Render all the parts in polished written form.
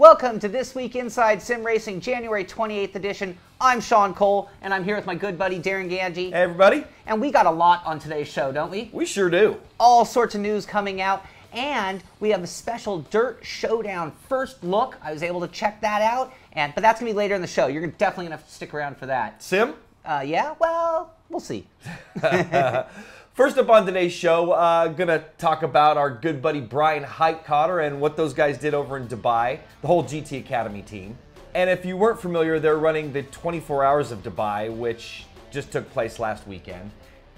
Welcome to This Week Inside Sim Racing, January 28th edition. I'm Sean Cole, and I'm here with my good buddy Darren Ganji. Hey, everybody. And we got a lot on today's show, don't we? We sure do. All sorts of news coming out, and we have a special Dirt Showdown first look. I was able to check that out, but that's going to be later in the show. You're definitely going to have to stick around for that. Sim? Yeah, well, we'll see. First up on today's show, going to talk about our good buddy Brian Heitkotter and what those guys did over in Dubai, the whole GT Academy team. And if you weren't familiar, they're running the 24 Hours of Dubai, which just took place last weekend.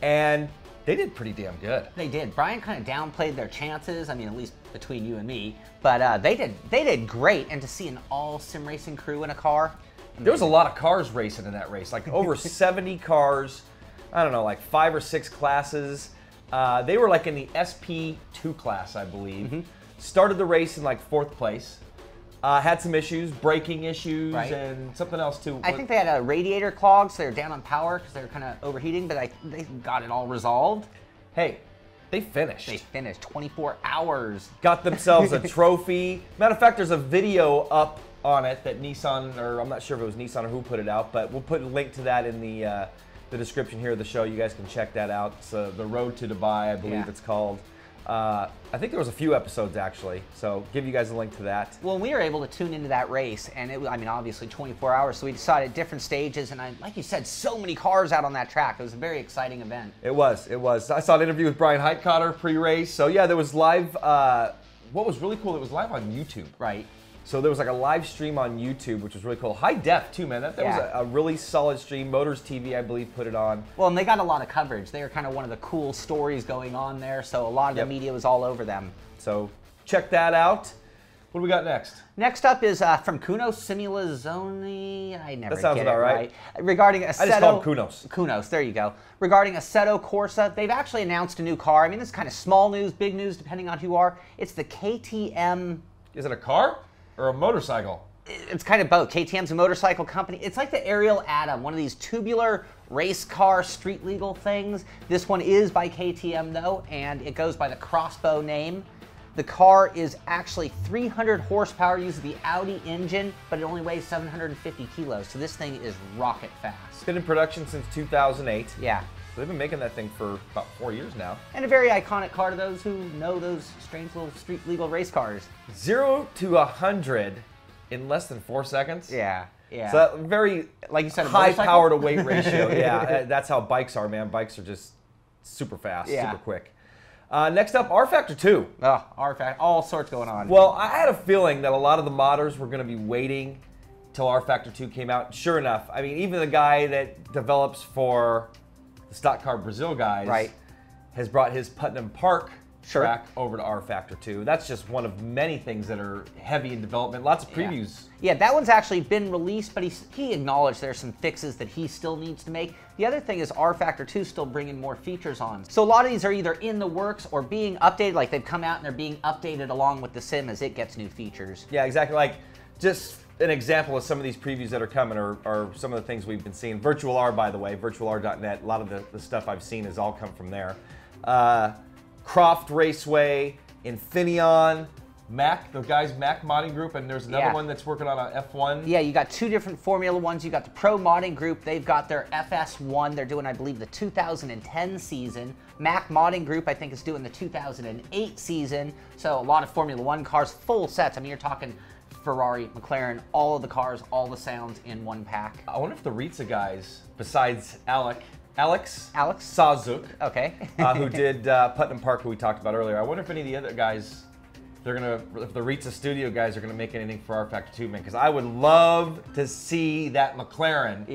And they did pretty damn good. They did. Brian kind of downplayed their chances, I mean, at least between you and me. But they did great, and to see an all sim racing crew in a car. There was a lot of cars racing in that race, like over 70 cars. I don't know, like 5 or 6 classes. They were like in the SP2 class, I believe. Started the race in like 4th place. Had some issues, braking issues, and something else too. I think they had a radiator clog, so they were down on power because they were kind of overheating, but they got it all resolved. Hey, they finished. They finished 24 hours. Got themselves a trophy. Matter of fact, there's a video up on it that Nissan, or I'm not sure if it was Nissan or who put it out, but we'll put a link to that in the description here of the show. You guys can check that out. It's The Road to Dubai, I believe it's called. I think there was a few episodes actually, so give you guys a link to that. Well, we were able to tune into that race, and it was, I mean, obviously 24 hours, so we decided different stages, and like you said, so many cars out on that track. It was a very exciting event. It was. I saw an interview with Brian Heitkotter pre-race, so yeah, there was live, what was really cool, it was live on YouTube. Right. So there was like a live stream on YouTube, which was really cool. High def too, man. That was a really solid stream. Motors TV, I believe, put it on. Well, and they got a lot of coverage. They were kind of one of the cool stories going on there, so a lot of the media was all over them. So check that out. What do we got next? Next up is from Kunos Simulazioni. I never that sounds get about it right. Regarding Assetto. I just call them Kunos. Kunos, there you go. Regarding Assetto Corsa, they've actually announced a new car. I mean, this is kind of small news, big news, depending on who you are. It's the KTM. Is it a car or a motorcycle? It's kind of both. KTM's a motorcycle company. It's like the Ariel Atom, one of these tubular race car street legal things. This one is by KTM though, and it goes by the Crossbow name. The car is actually 300 horsepower, uses the Audi engine, but it only weighs 750 kilos. So this thing is rocket fast. It's been in production since 2008. Yeah. So they've been making that thing for about 4 years now. And a very iconic car to those who know those strange little street legal race cars. 0 to 100 in less than 4 seconds. Yeah, yeah. So very, like you said, high power to weight ratio. Yeah, that's how bikes are, man. Bikes are just super fast, super quick. Next up, RFactor 2. Oh, RFactor, all sorts going on. Well, I had a feeling that a lot of the modders were going to be waiting till RFactor 2 came out. Sure enough, I mean, even the guy that develops for the Stock Car Brazil guys has brought his Putnam Park track over to RFactor 2. That's just one of many things that are heavy in development. Lots of previews. Yeah, that one's actually been released, but he acknowledged there's some fixes that he still needs to make. The other thing is RFactor 2 still bringing more features on. So a lot of these are either in the works or being updated, like they've come out and they're being updated along with the sim as it gets new features. Yeah, exactly. Like, just an example of some of these previews that are coming are some of the things we've been seeing. Virtual R, by the way, virtualr.net, a lot of the stuff I've seen has all come from there. Croft Raceway, Infineon, Mac, the guys Mac modding group, and there's another one that's working on a F1. Yeah, you got 2 different Formula Ones. You got the Pro Modding Group. They've got their FS1. They're doing, I believe, the 2010 season. Mac Modding Group, I think, is doing the 2008 season. So a lot of Formula One cars, full sets. I mean, you're talking Ferrari, McLaren, all of the cars, all the sounds in one pack. I wonder if the Ritza guys, besides Alex Sazuk, who did Putnam Park, who we talked about earlier. I wonder if any of the other guys, if the Ritza Studio guys are gonna make anything for RFactor 2, man, because I would love to see that McLaren,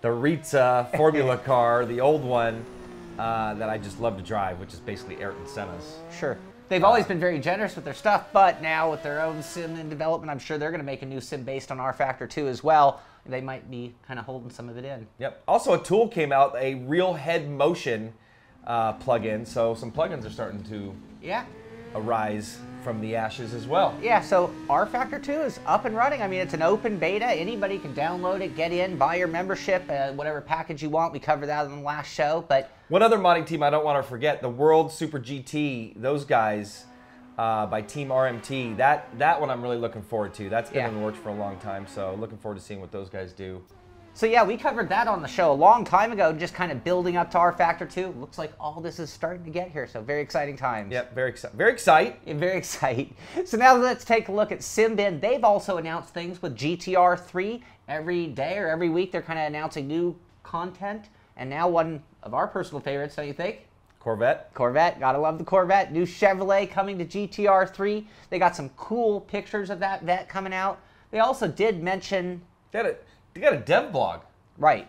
the Ritza Formula car, the old one that I just love to drive, which is basically Ayrton Senna's. Sure. They've always been very generous with their stuff, but now with their own sim in development, I'm sure they're going to make a new sim based on RFactor 2 as well. They might be kind of holding some of it in. Yep. Also, a tool came out, a real head motion plugin, so some plugins are starting to arise from the ashes as well. Yeah, so RFactor 2 is up and running. I mean, it's an open beta. Anybody can download it, get in, buy your membership, whatever package you want. We covered that in the last show. But one other modding team I don't want to forget, the World Super GT, those guys by Team RMT. That one I'm really looking forward to. That's been in the works for a long time, so looking forward to seeing what those guys do. So yeah, we covered that on the show a long time ago, just kind of building up to RFactor 2. Looks like all this is starting to get here, so very exciting times. Yep, very exciting. Very exciting. Yeah, very exciting. So now let's take a look at Simbin. They've also announced things with GTR 3. Every day or every week, they're kind of announcing new content. And now one of our personal favorites, don't you think? Corvette. Corvette, gotta love the Corvette. New Chevrolet coming to GTR 3. They got some cool pictures of that vet coming out. They also did mention... They got a dev blog. Right.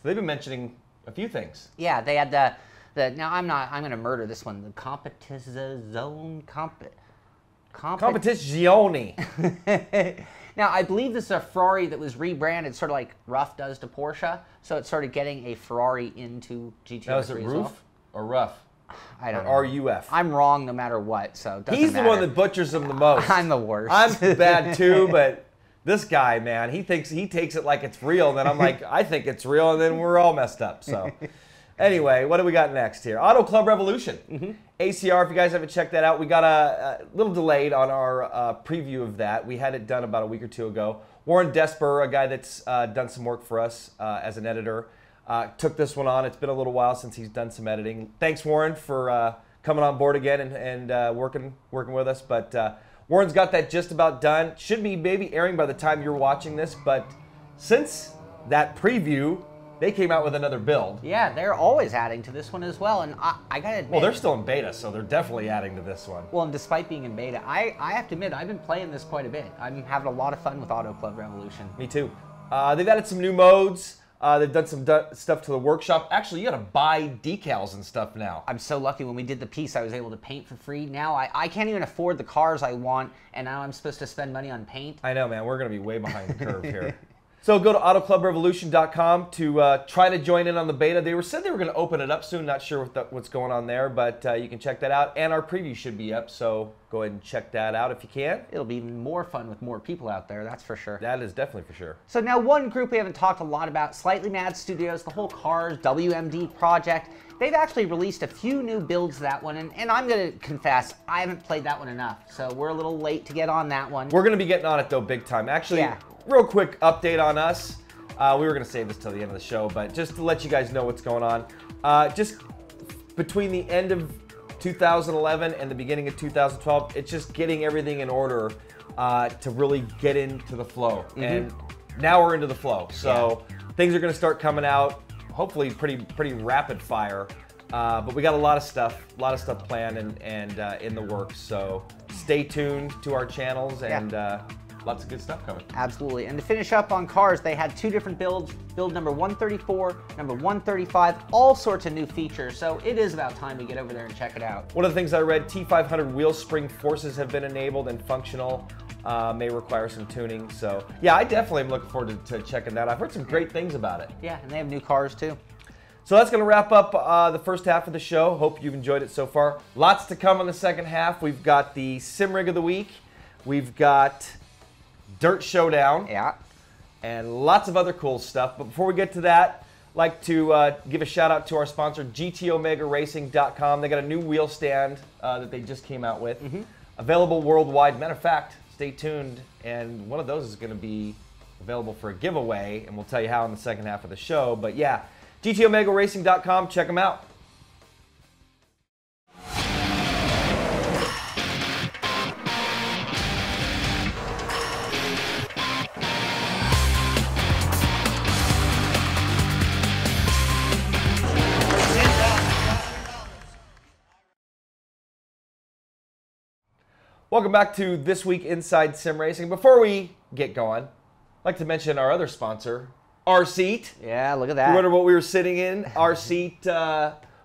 So they've been mentioning a few things. Yeah, they had now I'm going to murder this one. The Competizione. Now, I believe this is a Ferrari that was rebranded, sort of like Ruff does to Porsche. So it's sort of getting a Ferrari into GTR 3 now, is it Roof or Ruff? I don't know. R-U-F. I'm wrong no matter what, so it doesn't He's matter. the one that butchers them the most. I'm the worst. I'm bad too, but this guy, man, he takes it like it's real, and then I'm like, I think it's real, and then we're all messed up. So anyway, what do we got next here? Auto Club Revolution. ACR, if you guys haven't checked that out, we got a little delayed on our preview of that. We had it done about a week or two ago. Warren Desper, a guy that's done some work for us as an editor, took this one on. It's been a little while since he's done some editing. Thanks, Warren, for coming on board again and working with us. But Warren's got that just about done. Should be maybe airing by the time you're watching this, but since that preview, they came out with another build. Yeah, they're always adding to this one as well, and I gotta admit... Well, they're still in beta, so they're definitely adding to this one. Well, and despite being in beta, I have to admit, I've been playing this quite a bit. I'm having a lot of fun with Auto Club Revolution. Me too. They've added some new modes. They've done some stuff to the workshop. Actually, you gotta buy decals and stuff now. I'm so lucky. When we did the piece, I was able to paint for free. Now I can't even afford the cars I want, and now I'm supposed to spend money on paint. I know, man. We're gonna be way behind the curve here. So go to autoclubrevolution.com to try to join in on the beta. They said they were going to open it up soon. Not sure what's going on there, but you can check that out. And our preview should be up, so go ahead and check that out if you can. It'll be even more fun with more people out there, that's for sure. That is definitely for sure. So now one group we haven't talked a lot about, Slightly Mad Studios, the whole Cars WMD project. They've actually released a few new builds to that one, and I'm going to confess, I haven't played that one enough. So we're a little late to get on that one. We're going to be getting on it, though, big time. Actually, real quick update on us. We were going to save this till the end of the show, but just to let you guys know what's going on. Just between the end of 2011 and the beginning of 2012, it's just getting everything in order to really get into the flow. And now we're into the flow. So things are going to start coming out, hopefully pretty rapid fire. But we got a lot of stuff planned and in the works. So stay tuned to our channels and lots of good stuff coming. Absolutely. And to finish up on cars, they had two different builds. Build number 134, number 135, all sorts of new features. So it is about time we get over there and check it out. One of the things I read, T500 wheel spring forces have been enabled and functional. May require some tuning. So yeah, I definitely am looking forward to checking that out. I've heard some great things about it. Yeah, and they have new cars too. So that's going to wrap up the first half of the show. Hope you've enjoyed it so far. Lots to come on the second half. We've got the Simrig of the week. We've got Dirt Showdown. Yeah. And lots of other cool stuff. But before we get to that, I'd like to give a shout out to our sponsor, GTOmegaRacing.com. They got a new wheel stand that they just came out with. Available worldwide. Matter of fact, stay tuned. And one of those is going to be available for a giveaway. And we'll tell you how in the second half of the show. But yeah, GTOmegaRacing.com. Check them out. Welcome back to This Week Inside Sim Racing. Before we get going, I'd like to mention our other sponsor, Our Seat. Yeah, look at that. You wonder what we were sitting in, Our Seat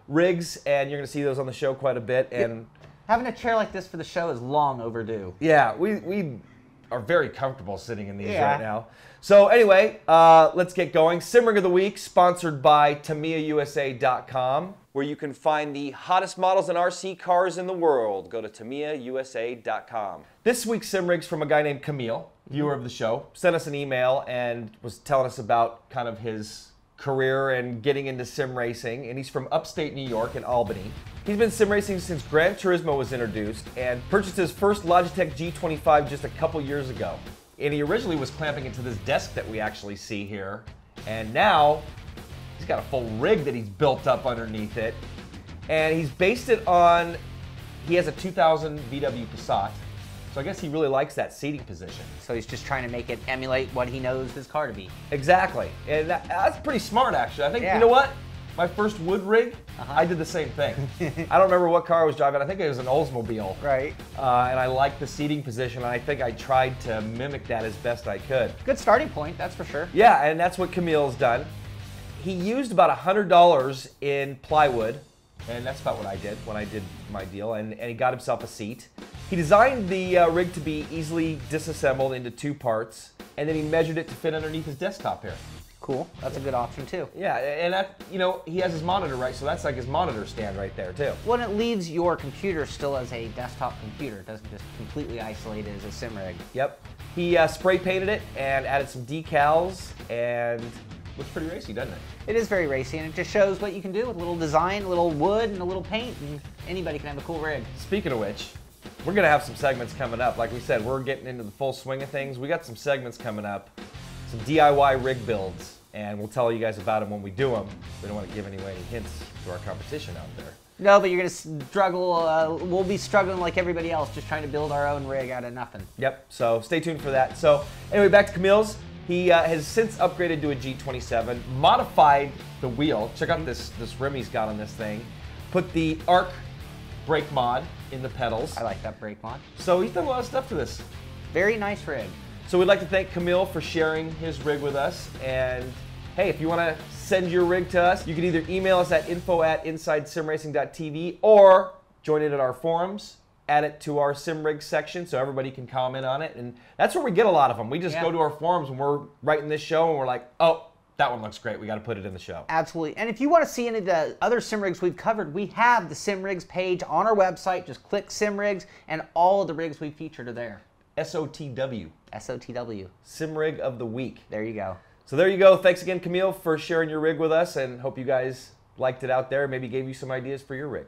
rigs, and you're going to see those on the show quite a bit. And having a chair like this for the show is long overdue. Yeah, we are very comfortable sitting in these right now. So anyway, let's get going. Simrig of the Week, sponsored by TamiyaUSA.com, where you can find the hottest models in RC cars in the world. Go to TamiyaUSA.com. This week's Simrig's from a guy named Camille, viewer of the show, sent us an email and was telling us about kind of his career and getting into sim racing, and he's from upstate New York in Albany. He's been sim racing since Gran Turismo was introduced and purchased his first Logitech G25 just a couple years ago. And he originally was clamping it to this desk that we actually see here, and now he's got a full rig that he's built up underneath it, and he's based it on, he has a 2000 VW Passat. So I guess he really likes that seating position. So he's just trying to make it emulate what he knows his car to be. Exactly. And that's pretty smart, actually. I think, you know what? My first wood rig, I did the same thing. I don't remember what car I was driving. I think it was an Oldsmobile. Right. And I liked the seating position, and I think I tried to mimic that as best I could. Good starting point, that's for sure. Yeah, and that's what Camille's done. He used about $100 in plywood, and that's about what I did when I did my deal, and he got himself a seat. He designed the rig to be easily disassembled into 2 parts, and then he measured it to fit underneath his desktop here. Cool, that's a good option too. Yeah, and that, you know, he has his monitor, right? So that's like his monitor stand right there too. Well, it leaves your computer still as a desktop computer. It doesn't just completely isolate it as a sim rig. Yep. He spray painted it and added some decals, and looks pretty racy, doesn't it? It is very racy, and it just shows what you can do with a little design, a little wood, and a little paint, and anybody can have a cool rig. Speaking of which, we're gonna have some segments coming up. Like we said, we're getting into the full swing of things. We got some segments coming up, some DIY rig builds, and we'll tell you guys about them when we do them. We don't want to give any hints to our competition out there. No, but you're gonna struggle. We'll be struggling like everybody else, just trying to build our own rig out of nothing. Yep, so stay tuned for that. So anyway, back to Camille's. He has since upgraded to a G27, modified the wheel. Check out this rim he's got on this thing. Put the ARC brake mod in the pedals. I like that brake mod. So he's done a lot of stuff to this. Very nice rig. So we'd like to thank Camille for sharing his rig with us. And hey, if you want to send your rig to us, you can either email us at info@insidesimracing.tv or join in at our forums. Add it to our Simrig section so everybody can comment on it. And that's where we get a lot of them. We just go to our forums when we're writing this show and we're like, oh, that one looks great. We got to put it in the show. Absolutely. And if you want to see any of the other Simrigs we've covered, we have the Simrigs page on our website. Just click Simrigs and all of the rigs we featured are there. SOTW. SOTW. Simrig of the Week. There you go. So there you go. Thanks again, Camille, for sharing your rig with us, and hope you guys liked it out there. Maybe gave you some ideas for your rig.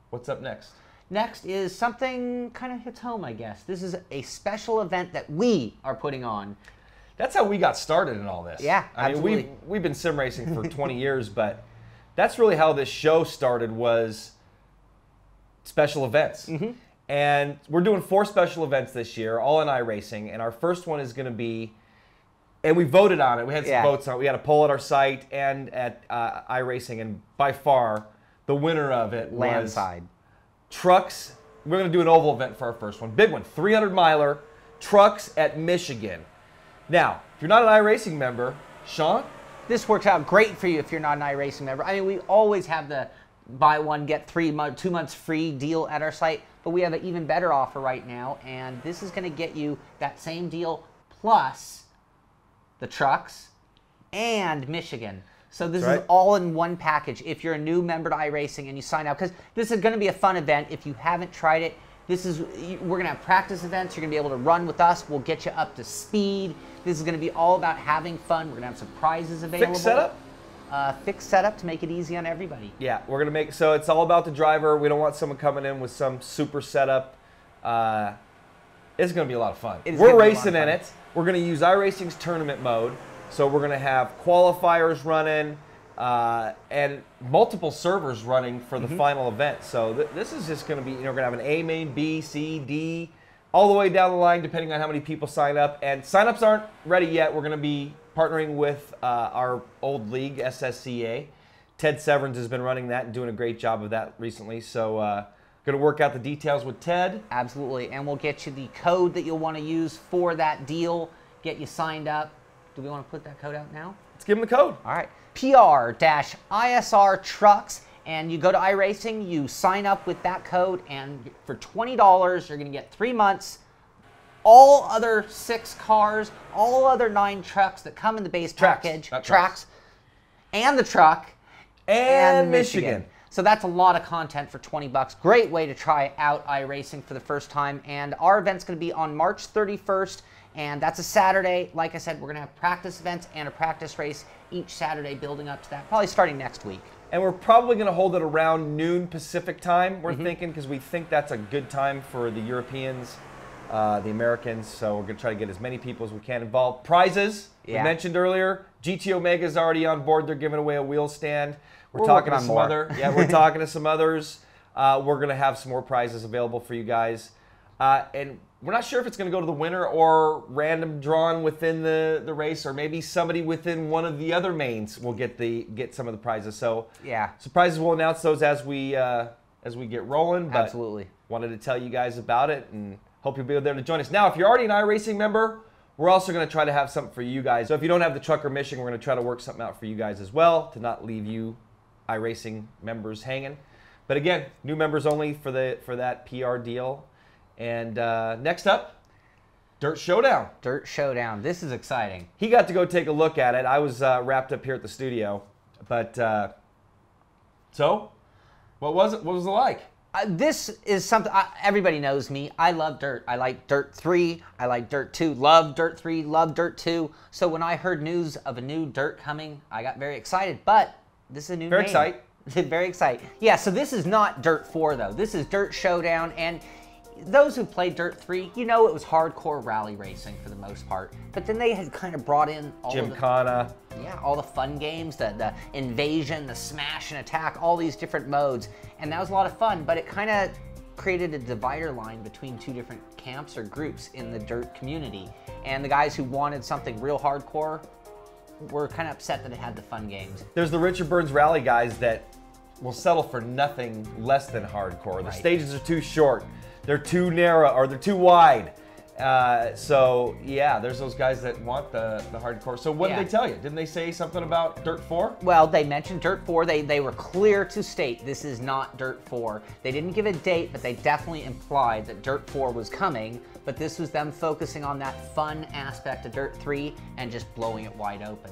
What's up next? Next is something kind of hits home, I guess. This is a special event that we are putting on. That's how we got started in all this. Yeah, absolutely. I mean, we've been sim racing for 20 years, but that's really how this show started, was special events. And we're doing 4 special events this year, all in iRacing, and our first one is going to be, and we voted on it. We had some votes on it. We had a poll at our site and at iRacing, and by far, the winner of it was Landside. Trucks. We're going to do an oval event for our first one. Big one, 300-miler, Trucks at Michigan. Now, if you're not an iRacing member, Sean? This works out great for you if you're not an iRacing member. I mean, we always have the buy one, get 2 months free deal at our site, but we have an even better offer right now, and this is going to get you that same deal plus the Trucks and Michigan. So this is all in one package if you're a new member to iRacing and you sign up, because this is going to be a fun event. If you haven't tried it, we're going to have practice events. You're going to be able to run with us. We'll get you up to speed. This is going to be all about having fun. We're going to have some prizes available. Fixed setup? Fixed setup to make it easy on everybody. Yeah, we're going to make, so it's all about the driver. We don't want someone coming in with some super setup. It's going to be a lot of fun. We're racing in it. We're going to use iRacing's tournament mode. So we're going to have qualifiers running and multiple servers running for the final event. So this is just going to be, we're going to have an A main, B, C, D, all the way down the line depending on how many people sign up. And signups aren't ready yet. We're going to be partnering with our old league, SSCA. Ted Severns has been running that and doing a great job of that recently. So going to work out the details with Ted. Absolutely. And we'll get you the code that you'll want to use for that deal, get you signed up. Do we want to put that code out now? Let's give them the code. All right. PR-ISR Trucks. And you go to iRacing, you sign up with that code, and for $20, you're going to get 3 months. All other 6 cars, all other 9 trucks that come in the base package. Tracks. And the truck. And Michigan. So that's a lot of content for 20 bucks. Great way to try out iRacing for the first time. And our event's going to be on March 31st. And that's a Saturday. Like I said, we're going to have practice events and a practice race each Saturday building up to that, probably starting next week. And we're probably going to hold it around noon Pacific time, we're thinking, because we think that's a good time for the Europeans, the Americans. So we're going to try to get as many people as we can involved. Prizes, we mentioned earlier. GT Omega is already on board. They're giving away a wheel stand. We're talking to some we're talking to some others. We're going to have some more prizes available for you guys. And we're not sure if it's going to go to the winner or random drawn within the race, or maybe somebody within one of the other mains will get some of the prizes. So surprises, we'll announce those as we get rolling. But absolutely, wanted to tell you guys about it and hope you'll be there to join us. Now, if you're already an iRacing member, we're also going to try to have something for you guys. So if you don't have the Trucker Mission, we're going to try to work something out for you guys as well to not leave you iRacing members hanging. But again, new members only for that PR deal. And next up, Dirt Showdown. Dirt Showdown. This is exciting. He got to go take a look at it. I was wrapped up here at the studio. But so, what was it? What was it like? This is something, everybody knows me. I love dirt. I like Dirt 3. I like Dirt 2. Love Dirt 3. Love Dirt 2. So when I heard news of a new Dirt coming, I got very excited. But this is a new Very excited. Very excited. Yeah, so this is not Dirt 4, though. This is Dirt Showdown. And those who played Dirt 3, you know it was hardcore rally racing for the most part. But then they had kind of brought in all Gymkhana. All the fun games, the invasion, the smash and attack, all these different modes. And that was a lot of fun, but it kind of created a divider line between two different camps or groups in the Dirt community. And the guys who wanted something real hardcore were kind of upset that it had the fun games. There's the Richard Burns rally guys that will settle for nothing less than hardcore. The stages are too short. They're too narrow, or they're too wide. So yeah, there's those guys that want the hardcore. So what did they tell you? Didn't they say something about Dirt 4? Well, they mentioned Dirt 4. They were clear to state this is not Dirt 4. They didn't give a date, but they definitely implied that Dirt 4 was coming. But this was them focusing on that fun aspect of Dirt 3 and just blowing it wide open.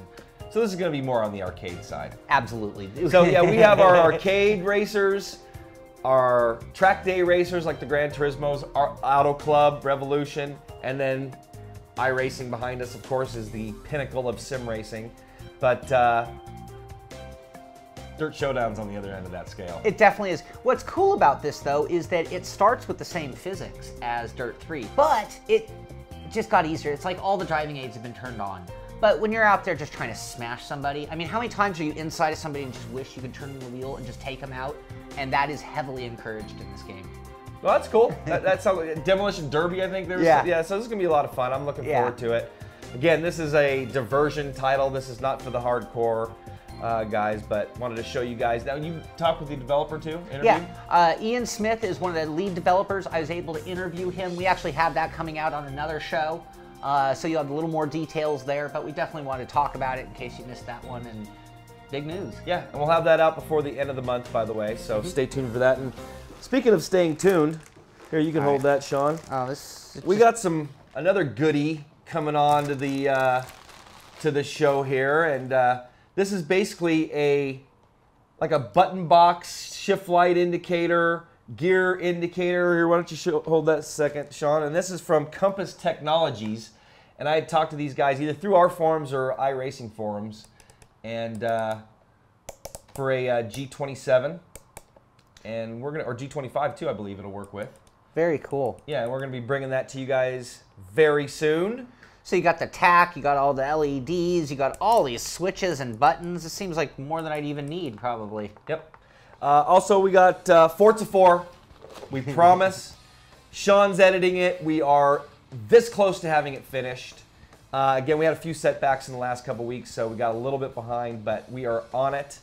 So this is going to be more on the arcade side. Absolutely. So yeah, we have our arcade racers, our track day racers like the Gran Turismos, our Auto Club, Revolution, and then iRacing behind us, of course, is the pinnacle of sim racing. But Dirt Showdown's on the other end of that scale. It definitely is. What's cool about this, though, is that it starts with the same physics as Dirt 3, but it just got easier. It's like all the driving aids have been turned on. But when you're out there just trying to smash somebody, I mean, how many times are you inside of somebody and just wish you could turn the wheel and just take them out? And that is heavily encouraged in this game. Well, that's cool. That sounds like Demolition Derby, I think. So this is going to be a lot of fun. I'm looking forward to it. Again, this is a diversion title. This is not for the hardcore guys, but wanted to show you guys. Now, you talked with the developer too? Ian Smith is one of the lead developers. I was able to interview him. We actually have that coming out on another show. So you'll have a little more details there, but we definitely wanted to talk about it in case you missed that one. And big news. Yeah, and we'll have that out before the end of the month, by the way, so stay tuned for that. And speaking of staying tuned, here, you can hold that, Sean. We got another goodie coming on to the show here, and this is basically like a button box, shift light indicator, gear indicator. Here, why don't you hold that a second, Sean? And this is from Compass Technologies, and I had talked to these guys either through our forums or iRacing forums, and for a G27, and we're gonna, or G25 too, I believe it'll work with. Very cool. Yeah, and we're gonna be bringing that to you guys very soon. So you got the tack, you got all the LEDs, you got all these switches and buttons. It seems like more than I'd even need, probably. Yep. Also, we got Forza 4. We promise. Sean's editing it. We are this close to having it finished. Again, we had a few setbacks in the last couple weeks, so we got a little bit behind, but we are on it.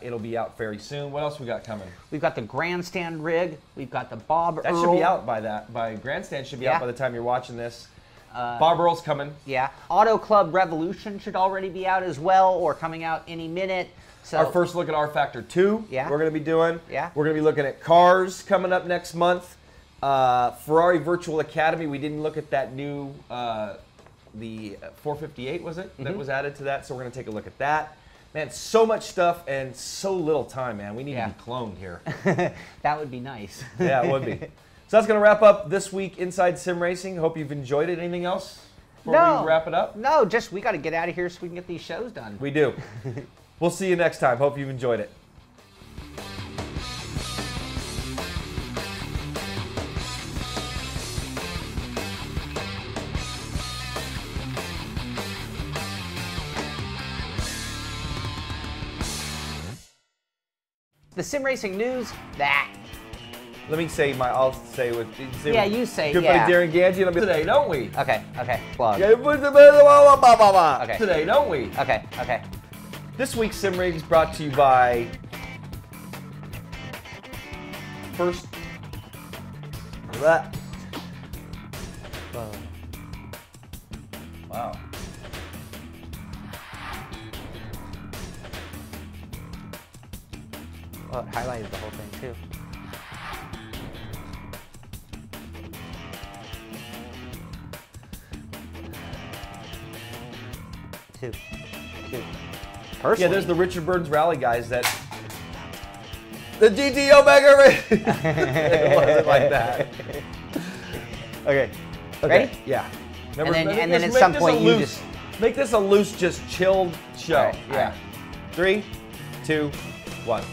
It'll be out very soon. What else we got coming? We've got the grandstand rig. We've got the Bob Earl. That should be out by grandstand should be out by the time you're watching this. Bob Earl's coming. Yeah. Auto Club Revolution should already be out as well, or coming out any minute. So our first look at RFactor 2 we're going to be doing. Yeah. We're going to be looking at cars coming up next month. Ferrari Virtual Academy, we didn't look at that new, the 458 was it? That was added to that, so we're going to take a look at that. Man, so much stuff and so little time, man. We need to be cloned here. That would be nice. Yeah, it would be. So that's going to wrap up this week Inside Sim Racing. Hope you've enjoyed it. Anything else? before we wrap it up? No, just we got to get out of here so we can get these shows done. We do. We'll see you next time. Hope you've enjoyed it. The sim racing news, that. Let me say I'll say with. Yeah, you say. Good buddy Darren Ganji, and I'll be today, don't we? Okay. Plug. Okay. Today, don't we? Okay. This week's Simrig is brought to you by First. Wow. Well, it highlighted the whole thing too. Two. Personally. Yeah, there's the Richard Burns Rally guys that. The GT Omega race. It wasn't like that. Okay. Ready? Yeah. Remember, and then at some point you just make this a loose, just chilled show. All right. Yeah. 3, 2, 1.